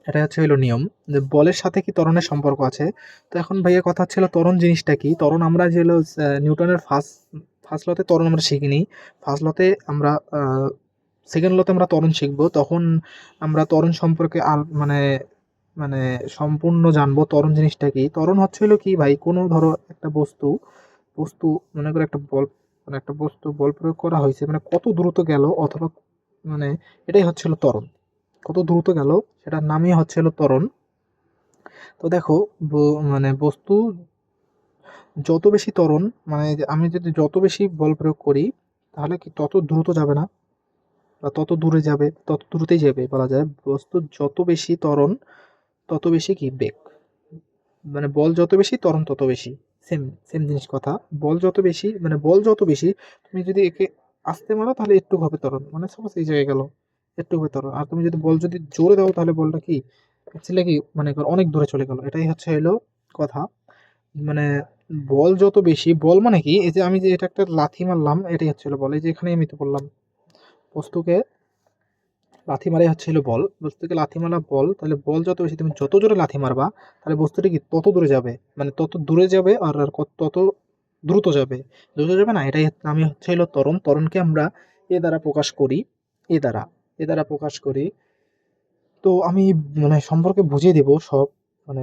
এটা হচ্ছে হলো নিয়ম, যে বলের সাথে কি ত্বরণের সম্পর্ক আছে। তো এখন ভাইয়া কথা হচ্ছিল ত্বরণ জিনিসটা কি। ত্বরণ আমরা যে হলো নিউটনের ফার্স্ট ফার্স্ট লতে ত্বরণ আমরা শিখিনি। ফার্স্ট লতে আমরা সেকেন্ড লতে আমরা ত্বরণ শিখবো, তখন আমরা ত্বরণ সম্পর্কে মানে মানে সম্পূর্ণ জানবো ত্বরণ জিনিসটা কি। ত্বরণ হচ্ছে হলো কি ভাই, কোনো ধরো একটা বস্তু বস্তু মনে করো একটা বল, মানে একটা বস্তু বল প্রয়োগ করা হয়েছে, মানে কত দ্রুত গেল, অথবা মানে এটাই হচ্ছে হলো ত্বরণ। কত দ্রুত গেল সেটার নামই হচ্ছে হলো ত্বরণ। তো দেখো মানে বস্তু যত বেশি ত্বরণ, মানে যে আমি যদি যত বেশি বল প্রয়োগ করি, তাহলে কি তত দ্রুত যাবে না, বা তত দূরে যাবে, তত দ্রুতই যাবে বলা যায়। বস্তু যত বেশি ত্বরণ, তত বেশি কি বেগ, মানে বল যত বেশি ত্বরণ তত বেশি। সেম সেম জিনিস কথা। বল যত বেশি, মানে বল যত বেশি, তুমি যদি একে আস্তে মারো তাহলে একটু হবে ত্বরণ, মানে সাপোজ এই জায়গায় গেল, একটু হবে ত্বরণ। আর তুমি যদি বল যদি জোরে দাও, তাহলে বলটা কি অ্যাকচুয়ালি কি মানে অনেক দূরে চলে গেল। এটাই হচ্ছে হলো কথা। মানে বল যত বেশি, বল মানে কি, এই যে আমি যে এটা একটা লাথি মারলাম, এটাই হচ্ছে হলো বল। এই যে এখানে আমি তো বললাম বস্তুকে লাথি মারাই হচ্ছে হলো বল, বস্তুকে লাথি মারা বল। তাহলে বল যত বেশি, তুমি যত জোরে লাথি মারবা, তাহলে বস্তুটা কি তত দূরে যাবে, মানে তত দূরে যাবে, আর তত দ্রুত যাবে। দ্রুত যাবে না, এটাই আমি হচ্ছে হলো ত্বরণ। ত্বরণকে আমরা এ দ্বারা প্রকাশ করি, এ দ্বারা এ দ্বারা প্রকাশ করি। তো আমি মানে সম্পর্কে বুঝিয়ে দেব সব, মানে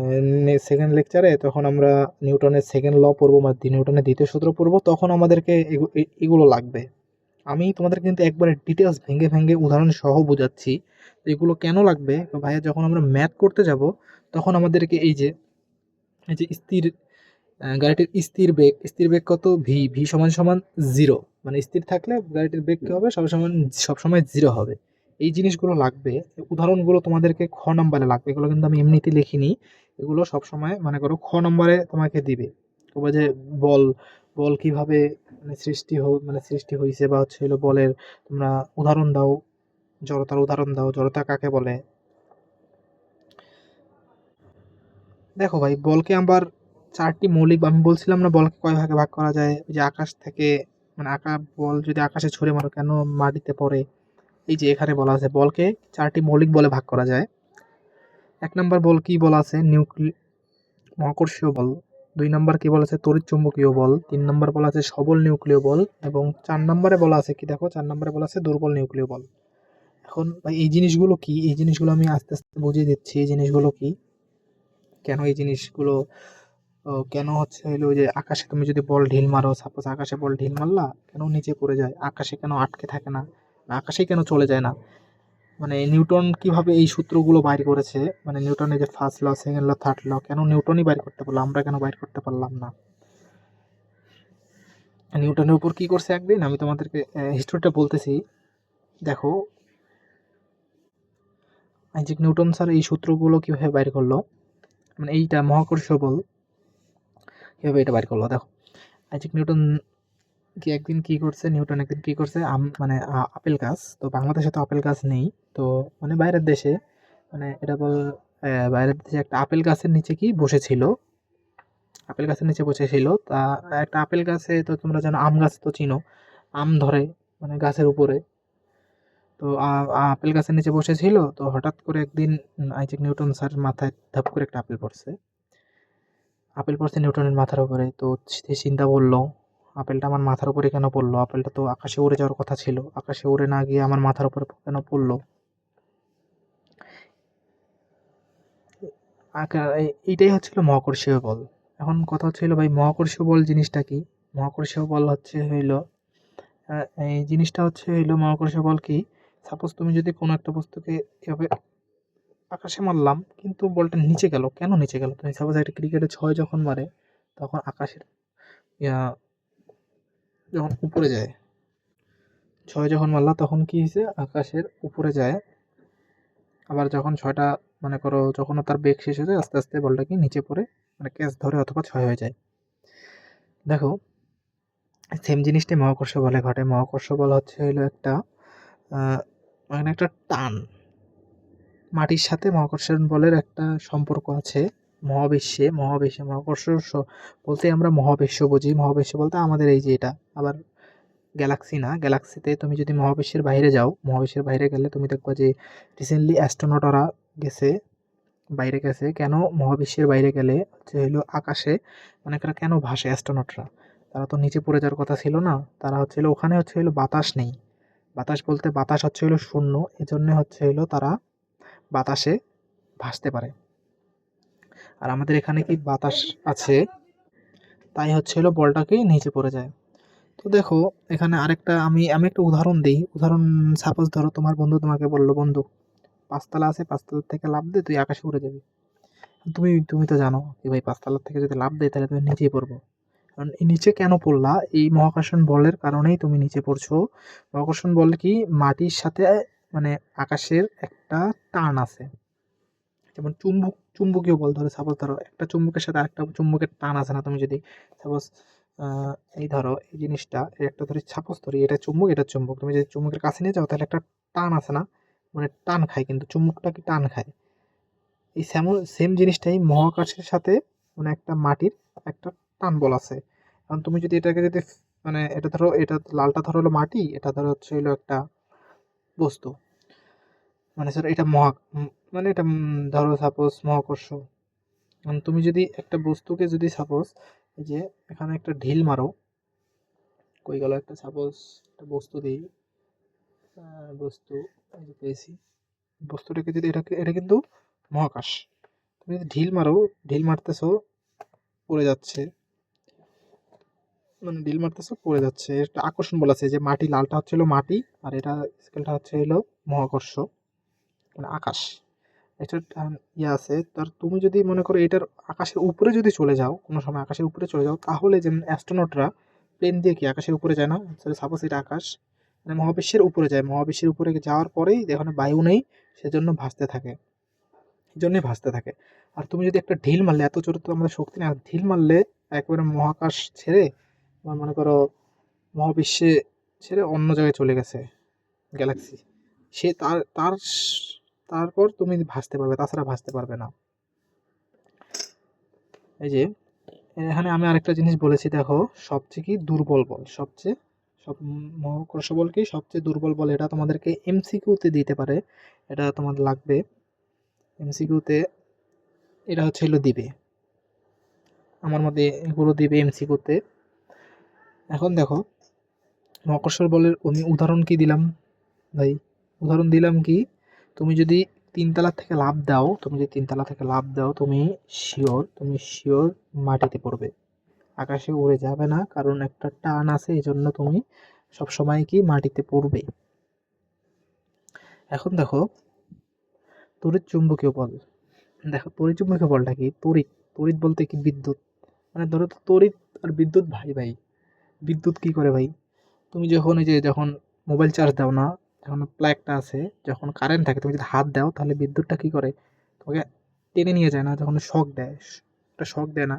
সেকেন্ড লেকচারে, তখন আমরা নিউটনের সেকেন্ড ল পড়বো, বা নিউটনের দ্বিতীয় সূত্র পড়বো, তখন আমাদেরকে এগুলো লাগবে। আমি তোমাদের কিন্তু একবারে ডিটেলস ভেঙে ভেঙে উদাহরণ সহ বোঝাচ্ছি যে এগুলো কেন লাগবে। তো ভাইয়া যখন আমরা ম্যাথ করতে যাব, তখন আমাদেরকে এই যে গাড়িটির স্থির বেগ কত, ভি ভি সমান সমান জিরো, মানে স্থির থাকলে গাড়িটির বেগ কি হবে, সবসময় জিরো হবে। এই জিনিসগুলো লাগবে, উদাহরণগুলো তোমাদেরকে খ নম্বরে লাগবে। এগুলো কিন্তু আমি এমনিতে লিখিনি, এগুলো সবসময় মনে করো খ নম্বরে তোমাকে দিবে। তবে যে বল বল কিভাবে মানে মানে সৃষ্টি হয়েছে, বা হচ্ছে হলো বলের তোমরা উদাহরণ দাও, জড়তার উদাহরণ দাও, জড়তা কাকে বলে। দেখো ভাই, বলকে আবার চারটি মৌলিক, আমি বলছিলাম না বলকে কয় ভাগে ভাগ করা যায়, ওই যে আকাশ থেকে, মানে বল যদি আকাশে ছুঁড়ে মারো কেন মাটিতে পড়ে। এই যে এখানে বলা আছে বলকে চারটি মৌলিক বলে ভাগ করা যায়। এক নম্বর বল কি বলা আছে, মহাকর্ষীয় বল। দুই নম্বর কি বলা আছে, তড়িৎ চুম্বকীয় বল। তিন নম্বর বলা আছে সবল নিউক্লিয় বল। এবং চার নম্বরে বলা আছে কি, দেখো চার নম্বরে বলা আছে দুর্বল নিউক্লিয় বল। এখন ভাই এই জিনিসগুলো কি, এই জিনিসগুলো আমি আস্তে আস্তে বুঝিয়ে দিচ্ছি এই জিনিসগুলো কি, কেন এই জিনিসগুলো কেন হচ্ছে হলো যে আকাশে তুমি যদি বল ঢিল মারো, সাপোজ আকাশে বল ঢিল মারলা, কেন নিচে পড়ে যায়, আকাশে কেন আটকে থাকে না, বা আকাশে কেন চলে যায় না। মানে নিউটন কিভাবে এই সূত্রগুলো বাইর করেছে, মানে নিউটনের যে first law, second law, third law, কেন নিউটনই বাইর করতে পারলো, আমরা কেন বাইর করতে পারলাম না। নিউটনের উপর কি করছে একদিন, আমি তোমাদেরকে হিস্টোরিটা বলতেছি। দেখো আইজাক নিউটন স্যার এই সূত্রগুলো কিভাবে বাইর করলো, মানে এইটা মহাকর্ষীয় বল কিভাবে এটা বাইর করলো। দেখো আইজাক নিউটন একদিন কি করছে, নিউটন একদিন কি করছে, মানে আপেল গাছ, তো বাংলাদেশে তো আপেল গাছ নেই, তো মানে বাইরের দেশে, মানে এটা বল বাইরের দেশে একটা আপেল গাছের নিচে কি বসেছিল, আপেল গাছের নিচে বসেছিল। তা একটা আপেল গাছে তো তোমরা জানো, আম গাছ তো চিনো, আম ধরে মানে গাছের উপরে। তো আপেল গাছের নিচে বসেছিল, তো হঠাৎ করে একদিন আইজ্যাক নিউটন স্যারের মাথায় ধাপ করে একটা আপেল পড়ছে। আপেল পড়ছে নিউটনের মাথার উপরে। তো সে চিন্তা করলো, আপেলটা আমার মাথার উপরে কেন পড়লো? আপেলটা তো আকাশে উড়ে যাওয়ার কথা ছিল, আকাশে উড়ে না গিয়ে আমার মাথার উপরে কেন পড়লো? এইটাই হচ্ছিল মহাকর্ষীয় বল। এখন কথা হচ্ছিল ভাই, মহাকর্ষীয় বল জিনিসটা কি? মহাকর্ষীয় বল হইলো এই জিনিসটা হইলো মহাকর্ষীয় বল কি? সাপোজ তুমি যদি কোনো একটা বস্তুকে এভাবে আকাশে মারলাম, কিন্তু বলটা নিচে গেল। কেন নিচে গেল? তুমি সাপোজ একটা ক্রিকেটে 6 যখন মারে, তখন আকাশের ইয়া যখন উপরে যায়, 6 যখন মারলা তখন কি হইছে? আকাশের উপরে যায়। আবার যখন 6টা মনে করো যখন তার বেগ শেষ হয়ে যায়, আস্তে, আস্তে বলটা কি নিচে পড়ে মানে ক্যাচ ধরে অথবা 6 হয়ে যায়। দেখো, সেম জিনিসটাই মহাকর্ষ বলে ঘটে। মহাকর্ষ বল হইলো একটা মানে একটা টান। মাটির সাথে মহাকর্ষণ বলের একটা সম্পর্ক আছে। মহাবিশ্বে মহাকর্ষ বলতে আমরা মহাবিশ্ব বুঝি। মহাবিশ্ব বলতে আমাদের এই যে এটা। আবার গ্যালাক্সি না, গ্যালাক্সিতে তুমি যদি মহাবিশ্বের বাইরে যাও, মহাবিশ্বের বাইরে গেলে তুমি দেখবা যে রিসেন্টলি অ্যাস্ট্রোনটরা গেছে, বাইরে গেছে। কেন মহাবিশ্বের বাইরে গেলে হইলো আকাশে মানে তারা কেন ভাসে অ্যাস্ট্রোনটরা? তারা তো নিচে পড়ে যাওয়ার কথা ছিল না। তারা হলো ওখানে হলো বাতাস নেই। বাতাস বলতে বাতাস হলো শূন্য। এজন্য হলো তারা বাতাসে ভাসতে পারে। আর আমাদের এখানে কি বাতাস আছে, তাই হলো বলটাকে নিচে পড়ে যায়। তো দেখো, এখানে আরেকটা আমি একটা উদাহরণ দিই। উদাহরণ, সাপোজ ধরো তোমার বন্ধু তোমাকে বললো, বন্ধু 5 তলা আছে, 5 তলা থেকে লাফ দে, তুই আকাশে উড়ে যাবি। তুমি তো জানো যে ভাই 5 তলা থেকে যদি লাফ দেয় তাহলে তুমি নিচেই পড়বো। কারণ এই নিচে কেন পড়লা? এই মহাকর্ষণ বলের কারণেই তুমি নিচে পড়ছো। মহাকর্ষণ বল কি? মাটির সাথে মানে আকাশের একটা টান আছে। যেমন চুম্বকীয় বল, ধরো সাপোজ ধরো একটা চুম্বকের সাথে আরেকটা চুম্বকের টান আছে না? তুমি যদি সাপোজ এই ধরো এই জিনিসটা, এই একটা ধরি, সাপোজ ধরি এটা চুম্বক, এটা চুম্বক, তুমি যদি চুম্বকের কাছে নিয়ে যাও তাহলে একটা টান আছে না? মানে টান খায়, কিন্তু চুম্বকটা কি টান খায়? এই সেম জিনিসটাই মহাকাশের সাথে মানে একটা মাটির একটা টান বল আছে। কারণ তুমি যদি এটাকে যদি মানে এটা ধরো, এটা লালটা ধরো হলো মাটি, এটা ধরো হলো একটা বস্তু, মানে স্যার এটা মানে এটা ধরো সাপোজ মহাকর্ষ। তুমি যদি একটা বস্তুকে যদি সাপোজ এই যে এখানে একটা ঢিল মারো, কই গেল? একটা সাপোজ একটা বস্তু দিই, বস্তু এই যে পেয়েছি। বস্তুটাকে যদি এটা কিন্তু মহাকাশ। তুমি যদি ঢিল মারো, ঢিল মারতেছো, পড়ে যাচ্ছে, মানে ঢিল মারতেছো পড়ে যাচ্ছে। একটা আকর্ষণ বল আছে যে মাটি, লালটা হলো মাটি, আর এটা স্কেলটা হলো মহাকর্ষ, মানে আকাশ। এটার আছে। তার তুমি যদি মনে করো এটার আকাশের উপরে যদি চলে যাও, কোনো সময় আকাশের উপরে চলে যাও, তাহলে যেমন অ্যাস্ট্রোনটরা প্লেন দিয়ে কি আকাশের উপরে যায় না? সাপোজ এটা আকাশ, মানে মহাবিশ্বের উপরে যায়। মহাবিশ্বের উপরে যাওয়ার পরেই দেখো না বায়ু নেই, সেজন্য ভাসতে থাকে, এই জন্যই ভাসতে থাকে। আর তুমি যদি একটা ঢিল মারলে, এত জোরে তো আমাদের শক্তি না, ঢিল মারলে একবারে মহাকাশ ছেড়ে বা মনে করো মহাবিশ্বে ছেড়ে অন্য জায়গায় চলে গেছে, গ্যালাক্সি। সে তারপর তুমি ভাসতে পারবে, তাছাড়া ভাসতে পারবে না। এই যে এখানে আমি আরেকটা জিনিস বলেছি, দেখো সবচেয়ে কি দুর্বল বল, সব মহাকর্ষ বল কি সবচেয়ে দুর্বল বল? এটা তোমাদেরকে এমসিকিউতে দিতে পারে, এটা তোমাদের লাগবে এমসিকিউতে। এটা হলো দিবে, আমার মতে এগুলো দিবে এমসিকিউতে। এখন দেখো, মহাকর্ষ বলের আমি উদাহরণ কি দিলাম ভাই? উদাহরণ দিলাম কি, তুমি যদি 3 তলা থেকে লাফ দাও, তুমি শিওর মাটিতে পড়বে, আকাশে উড়ে যাবে না। কারণ একটা টান আছে, এই জন্য তুমি সবসময় কি মাটিতে পড়বে। এখন দেখো তড়িৎ চুম্বকীয় বল। দেখো তড়িৎ চুম্বকীয় বলটা কি? তড়িৎ বলতে কি? বিদ্যুৎ। মানে ধরো তো তড়িৎ আর বিদ্যুৎ ভাই ভাই। বিদ্যুৎ কি করে ভাই? তুমি যখন এই যে যখন মোবাইল চার্জ দাও না, যখন প্লাগটা আছে, যখন কারেন্ট থাকে, তুমি যদি হাত দাও তাহলে বিদ্যুৎটা কি করে? তোমাকে টেনে নিয়ে যায় না? যখন শক দেয়, একটা শক দেয় না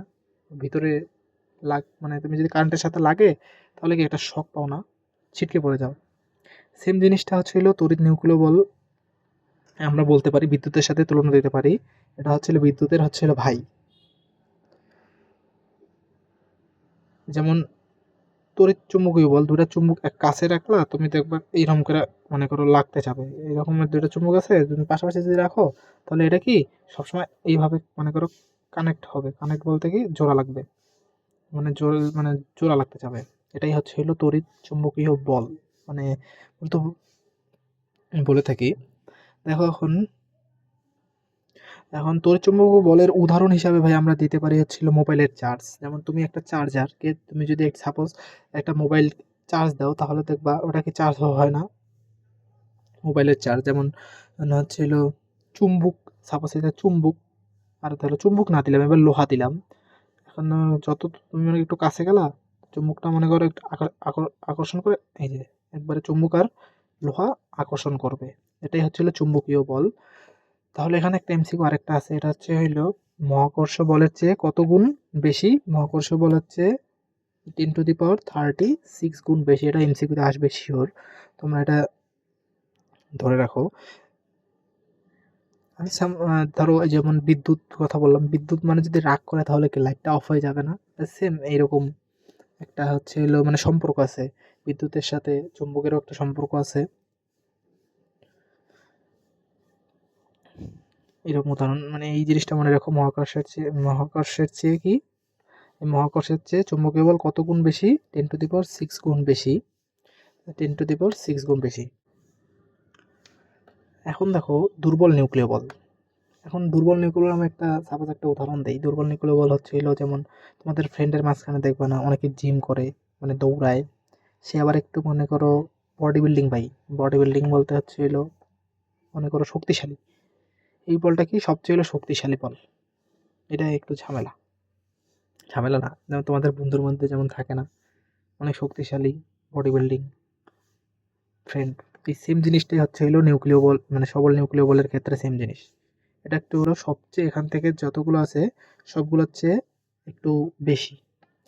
ভিতরে, মানে তুমি যদি কারেন্টের সাথে লাগে তাহলে কি একটা শক পাও না? ছিটকে পড়ে যাও। সেম জিনিসটা হলো তড়িৎ নিউক্লিয় বল। আমরা বলতে পারি বিদ্যুতের সাথে তুলনা দিতে পারি, এটা বিদ্যুতের ভাই। যেমন তড়িৎ চুম্বকীয় বল, দুইটা চুম্বক এক কাছে রাখলা, তুমি দেখবা এইরকম করে মনে করো লাগতে যাবে। এইরকমের দুইটা চুম্বক আছে, তুমি পাশাপাশি যদি রাখো তাহলে এটা কি সবসময় এইভাবে মনে করো কানেক্ট হবে। কানেক্ট বলতে কি জোড়া লাগবে, মানে জোড়া লাগতে যাবে। এটাই হলো তড়িৎ চুম্বকীয় বল। মানে তো বলে থাকি। দেখো এখন তড়িৎচুম্বকীয় বলের উদাহরণ হিসাবে ভাই আমরা দিতে পারি মোবাইলের চার্জ। যেমন তুমি একটা চার্জারকে তুমি যদি সাপোজ একটা মোবাইল চার্জ দাও, তাহলে দেখবা ওটা কি চার্জ হয় না। মোবাইলের চার্জ যেমন হচ্ছিল চুম্বক, সাপোজ এটা চুম্বক, আর ধরো চুম্বক না দিলাম, এবার লোহা দিলাম। এখন যত তুমি একটু কাছে গেলা, চুম্বকটা মনে করো একটু আকর্ষণ করে, এই যে একবারে চুম্বক আর লোহা আকর্ষণ করবে। এটাই চুম্বকীয় বল। তাহলে এখানে একটা এমসিকিউ আরেকটা আছে, এটা মহাকর্ষ বলের চেয়ে কত গুণ বেশি? মহাকর্ষ বলের চেয়ে 10⁻36 গুণ বেশি। এটা এমসিকিউতে আসবে শিওর, তোমরা এটা ধরে রাখো। আচ্ছা, ধরো যেমন বিদ্যুৎ কথা বললাম, বিদ্যুৎ মানে যদি রাগ করে তাহলে কি লাইটটা অফ হয়ে যাবে না? সেম এইরকম একটা মানে সম্পর্ক আছে, বিদ্যুতের সাথে চুম্বকেরও একটা সম্পর্ক আছে। এরকম উদাহরণ, মানে এই জিনিসটা মনে রাখো, মহাকর্ষের চেয়ে কি, এই মহাকর্ষের চেয়ে চুম্বকীয় বল কত গুণ বেশি? 10⁻6 গুণ বেশি। 10⁻6 গুণ বেশি। এখন দেখো দুর্বল নিউক্লিয় বল। এখন দুর্বল নিউক্লিয় বল, আমি সাপোজ একটা উদাহরণ দেই। দুর্বল নিউক্লিয় বল যেমন তোমাদের ফ্রেন্ডের মাঝখানে দেখবে না অনেকে জিম করে, মানে দৌড়ায়, সে আবার একটু মনে করো বডি বিল্ডিং ভাই। বডি বিল্ডিং বলতে মনে করো শক্তিশালী। এই বলটা কি সবচেয়ে শক্তিশালী বল। এটা একটু ঝামেলা, ঝামেলা না, যেমন তোমাদের বন্ধুর মধ্যে যেমন থাকে না অনেক শক্তিশালী বডি বিল্ডিং ফ্রেন্ড, এই সেম জিনিসটাই নিউক্লিয় বল, মানে সবল নিউক্লিয় বলের ক্ষেত্রে সেম জিনিস। এটা একটু সবচেয়ে এখান থেকে যতগুলো আছে সবগুলোর চেয়ে একটু বেশি।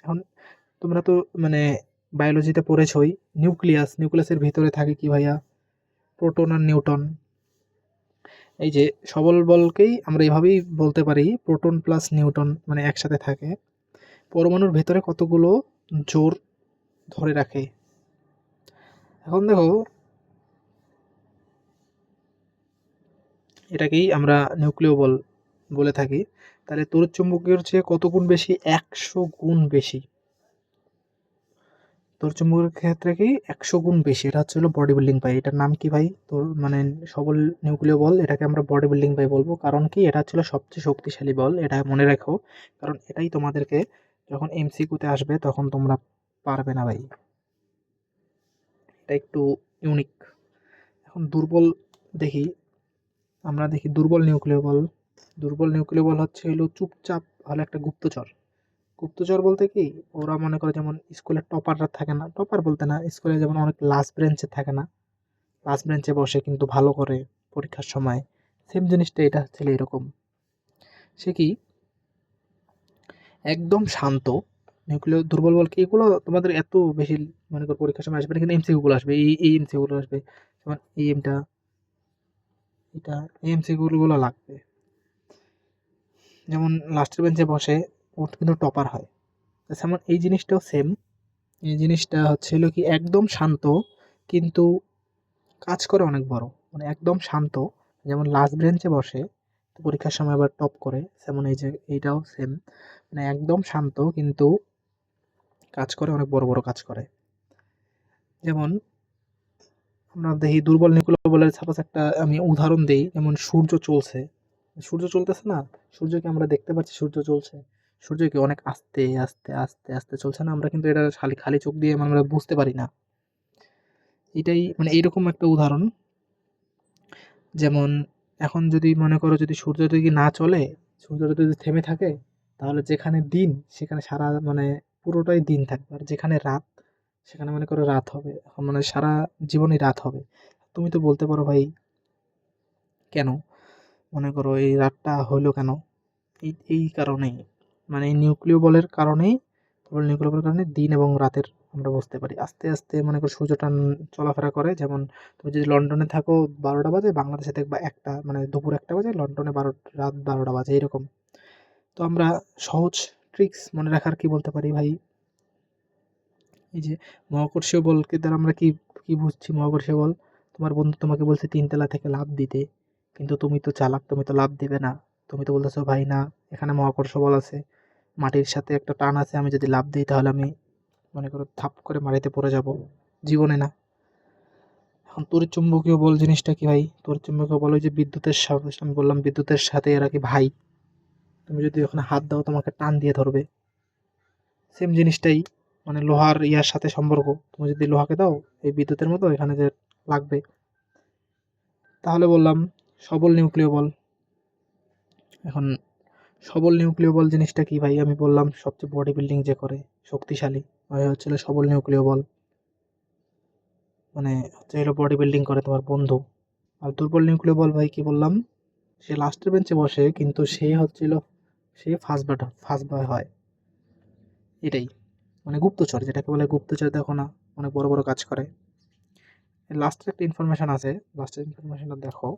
এখন তোমরা তো মানে বায়োলজিতে পড়েছই, নিউক্লিয়াসের ভিতরে থাকে কি ভাইয়া? প্রোটন আর নিউট্রন। এই যে সবল বলকেই আমরা এইভাবেই বলতে পারি, প্রোটন প্লাস নিউট্রন মানে একসাথে থাকে। পরমাণুর ভেতরে কতগুলো জোর ধরে রাখে। এখন দেখো, এটাকেই আমরা নিউক্লিয় বল বলে থাকি। তাহলে তড়িৎচুম্বকের চেয়ে কত গুণ বেশি? 100 গুণ বেশি। তড়িৎচুম্বকের ক্ষেত্রে কি 100 গুণ বেশি। এটা বডি বিল্ডিং পাই। এটার নাম কি ভাই? তোর মানে সবল নিউক্লিয় বল, এটাকে আমরা বডি বিল্ডিং পাই বলবো। কারণ কি, এটা সবচেয়ে শক্তিশালী বল। এটা মনে রাখো, কারণ এটাই তোমাদেরকে যখন এমসিকিউতে আসবে তখন তোমরা পারবে না ভাই। এটা একটু ইউনিক। এখন দুর্বল দেখি, আমরা দেখি দুর্বল নিউক্লিয় বল। দুর্বল নিউক্লিয় বল চুপচাপ হলো একটা গুপ্তচর। গুপ্তচর বলতে কি, ওরা মনে করে যেমন স্কুলের টপাররা থাকে না, টপার বলতে না, স্কুলে যেমন অনেক লাস্ট বেঞ্চে থাকে না, লাস্ট বেঞ্চে বসে কিন্তু ভালো করে পরীক্ষার সময়, সেম জিনিসটা এটা এরকম। সে কি একদম শান্ত। নিউক্লিয় দুর্বল বল কি, এগুলো তোমাদের এত বেশি মনে করো পরীক্ষার সময় আসবে না, কিন্তু এমসিকিউ গুলো আসবে, এই এমসিকিউ গুলো আসবে, যেমন এই এমটা, এটা এই এমসিকিউ গুলো লাগবে। যেমন লাস্টের বেঞ্চে বসে ও কিন্তু টপার হয়, যেমন এই জিনিসটাও সেম। এই জিনিসটা কি একদম শান্ত কিন্তু কাজ করে অনেক বড়, মানে একদম শান্ত, যেমন লাস্ট বেঞ্চে বসে তো পরীক্ষার সময় আবার টপ করে, যেমন এই যে এইটাও সেম, মানে একদম শান্ত কিন্তু কাজ করে অনেক বড় বড় কাজ করে। যেমন আমরা দেখি দুর্বল নিউক্লিয় বলের সাপোজ একটা আমি উদাহরণ দিই, যেমন সূর্য চলছে, সূর্য চলতেছে না, সূর্যকে আমরা দেখতে পাচ্ছি সূর্য চলছে, সূর্য কি অনেক আস্তে আস্তে আস্তে আস্তে চলছে না, আমরা কিন্তু এটা খালি খালি চোখ দিয়ে মানে আমরা বুঝতে পারি না। এটাই মানে এইরকম একটা উদাহরণ। যেমন এখন যদি মনে করো যদি সূর্য যদি না চলে, সূর্যটা যদি থেমে থাকে, তাহলে যেখানে দিন সেখানে সারা মানে পুরোটাই দিন থাকবে, আর যেখানে রাত সেখানে মনে করো রাত হবে, এখন মানে সারা জীবনই রাত হবে। তুমি তো বলতে পারো ভাই কেন মনে করো এই রাতটা হইলো কেন? এই কারণেই, মানে এই নিউক্লিয় বলের কারণেই, কেবল নিউক্লিয় বলের কারণে দিন এবং রাতের আমরা বুঝতে পারি। আস্তে আস্তে মনে করো সূর্যটা চলাফেরা করে। যেমন তুমি যদি লন্ডনে থাকো 12টা বাজে, বাংলাদেশে দেখবা একটা মানে দুপুর 1টা বাজে, লন্ডনে রাত 12টা বাজে, এরকম। তো আমরা সহজ ট্রিক্স মনে রাখার কি বলতে পারি ভাই, এই যে মহাকর্ষীয় বলকে দ্বারা আমরা কি কি বুঝছি? মহাকর্ষীয় বল, তোমার বন্ধু তোমাকে বলছে ৩ তলা থেকে লাফ দিতে, কিন্তু তুমি তো চালাক, তুমি তো লাফ দিবে না। তুমি তো বলতেছো ভাই না, এখানে মহাকর্ষ বল আছে, মাটির সাথে একটা টান আছে, আমি যদি লাফ দিই তাহলে আমি মনে করো থাপ করে মাটিতে পড়ে যাব, জীবনে না। এখন তড়িৎ চুম্বকীয় বল জিনিসটা কি ভাই? তড়িৎ চুম্বকীয় বল ওই যে বিদ্যুতের সাথে, আমি বললাম বিদ্যুতের সাথে এরা কি ভাই? তুমি যদি ওখানে হাত দাও তোমাকে টান দিয়ে ধরবে, সেম জিনিসটাই, মানে লোহার ইয়ার সাথে সম্পর্ক। তুমি যদি লোহাকে দাও এই বিদ্যুতের মতো এখানে যে লাগবে। তাহলে বললাম সবল নিউক্লিয় বল। এখন সবল নিউক্লিয় বল জিনিসটা কি ভাই? আমি বললাম সবচেয়ে বডি বিল্ডিং যে করে শক্তিশালী, ওই হচ্ছিল সবল নিউক্লিয় বল, মানে হচ্ছে হলো বডি বিল্ডিং করে তোমার বন্ধু। আর দুর্বল নিউক্লিয় বল ভাই কি বললাম? সে লাস্টের বেঞ্চে বসে কিন্তু সে হচ্ছিল, সে ফার্স্ট বয় হয়, এটাই, মানে গুপ্তচর, যেটাকে বলে গুপ্তচর, দেখো না অনেক বড় বড় কাজ করে। লাস্টের একটা ইনফরমেশন আছে, লাস্টের ইনফরমেশনটা দেখো।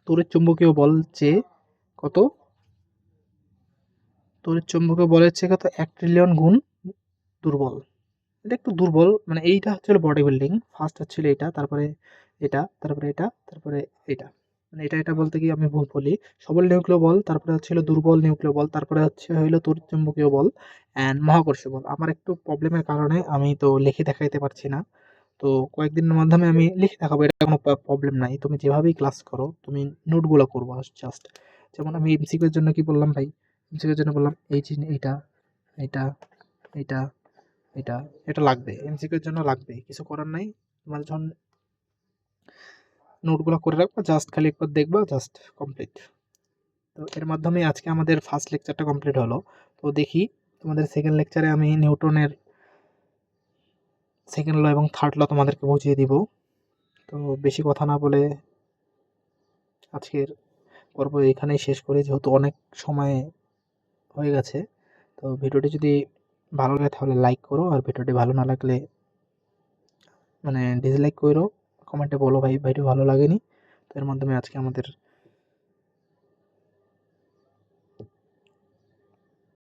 তড়িৎ চুম্বকীয় বল যে কত, তড়িৎ চুম্বকীয় বলের চেয়ে কত 1 ট্রিলিয়ন গুণ দুর্বল। এটা একটু দুর্বল, মানে এইটা হচ্ছিল বডি বিল্ডিং, ফার্স্ট হচ্ছিল এটা, তারপরে এটা, তারপরে এটা, তারপরে এটা, মানে এটা এটা বলতে গিয়ে আমি ভুল বলি। সবল নিউক্লিয় বল, তারপরে হচ্ছিল দুর্বল নিউক্লিয় বল, তারপরে হচ্ছে হইলো তড়িৎ চুম্বকীয় বল অ্যান্ড মহাকর্ষীয় বল। আমার একটু প্রবলেমের কারণে আমি তো লিখে দেখাইতে পারছি না, তো কয়েকদিনের মাধ্যমে আমি লিখে দেখাবো, এটা কোনো প্রবলেম নাই। তুমি যেভাবেই ক্লাস করো তুমি নোটগুলো করবো জাস্ট। যেমন আমি এমসিকিউ এর জন্য কি বললাম ভাই? এমসিকিউ এর জন্য বললাম এই এইটা, এটা, এটা, এটা, এটা লাগবে, এমসিকিউ এর জন্য লাগবে, কিছু করার নাই। তোমার যখন নোটগুলো করে রাখবা, জাস্ট খালি একবার দেখবা, জাস্ট কমপ্লিট। তো এর মাধ্যমে আজকে আমাদের ফার্স্ট লেকচারটা কমপ্লিট হলো। তো দেখি তোমাদের সেকেন্ড লেকচারে আমি নিউটনের সেকেন্ড ল এবং থার্ড ল তোমাদেরকে বুঝিয়ে দিব। তো বেশি কথা না বলে আজকের পর্ব এখানেই শেষ করি, যেহেতু অনেক সময় হয়ে গেছে। তো ভিডিওটি যদি ভালো লাগে তাহলে লাইক করো, আর ভিডিওটি ভালো না লাগলে মানে ডিসলাইক করো, কমেন্টে বলো ভাই ভিডিও ভালো লাগেনি। তো এর মাধ্যমে আজকে আমাদের